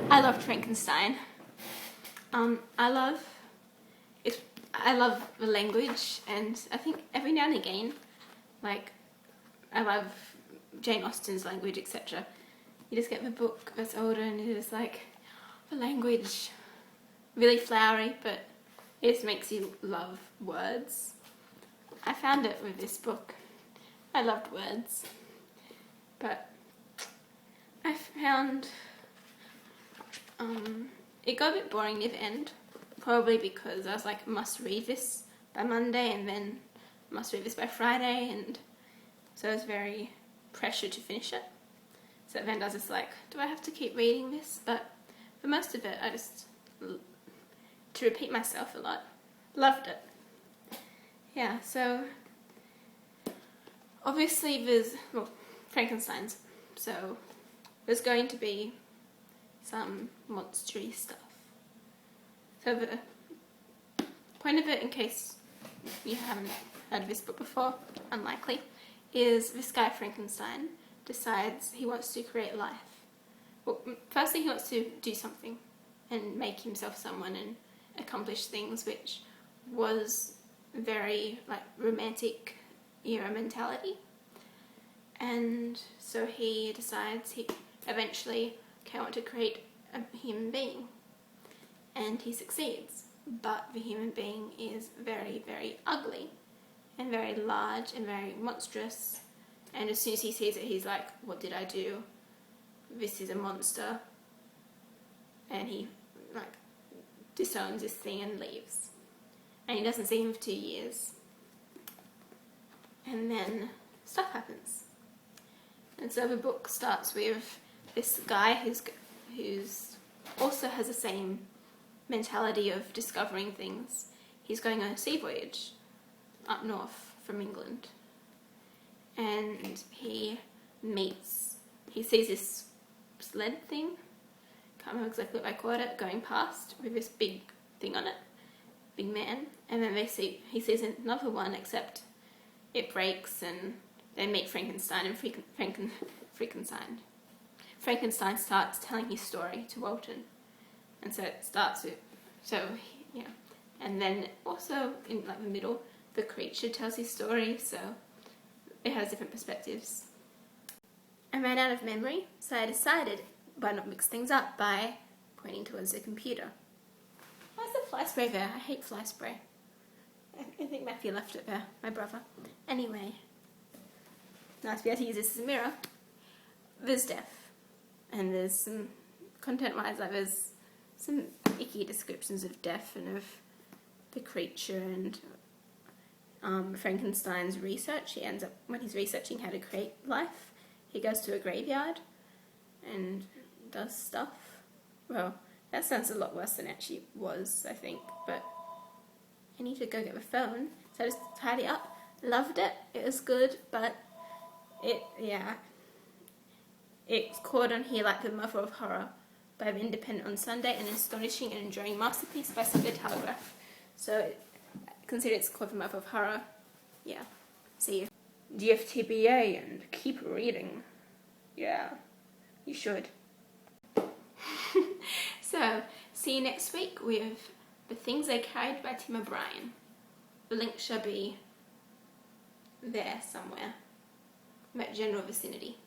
I loved Frankenstein. I love the language, and I think every now and again, like, I love Jane Austen's language, etc. You just get the book that's older and it is like, the language, really flowery, but it just makes you love words. I found it with this book. I loved words. But I found it got a bit boring near the end. Probably because I was like, must read this by Monday and then must read this by Friday, and so I was very pressured to finish it. So at the end I was just like, do I have to keep reading this? But for most of it I just, to repeat myself a lot, loved it. Yeah, so obviously there's, well, Frankenstein's, so there's going to be some monstery stuff. So the point of it, in case you haven't heard of this book before, unlikely, is this guy Frankenstein decides he wants to create life. Well, firstly he wants to do something and make himself someone and accomplish things, which was very like romantic era mentality. And so he decides he eventually want to create a human being, and he succeeds, but the human being is very, very ugly and very large and very monstrous, and as soon as he sees it he's like, what did I do? This is a monster. And he like disowns this thing and leaves, and he doesn't see him for 2 years, and then stuff happens. And so the book starts with this guy who's also has the same mentality of discovering things. He's going on a sea voyage up north from England, and he sees this sled thing, can't remember exactly what I called it, going past with this big thing on it, big man, and then he sees another one, except it breaks, and they meet Frankenstein, and Frankenstein starts telling his story to Walton. And so it starts with, yeah. And then also in like the middle, the creature tells his story, so it has different perspectives. I ran out of memory, so I decided why not mix things up by pointing towards the computer. Why's the fly spray there? I hate fly spray. I think Matthew left it there, my brother. Anyway, nice to be able to use this as a mirror. There's death, and there's some content-wise, like there's some icky descriptions of death and of the creature and Frankenstein's research. He ends up, when he's researching how to create life, he goes to a graveyard and does stuff. Well, that sounds a lot worse than it actually was, I think, but I need to go get the phone, so I just tidy up. Loved it, it was good, but it's called on here like the mother of horror by The Independent on Sunday, an astonishing and enduring masterpiece by Sunday Telegraph. So consider it's called the mother of horror. Yeah, see you. GFTBA and keep reading. Yeah, you should. So, see you next week with The Things I Carried by Tim O'Brien. The link shall be there somewhere, in that general vicinity.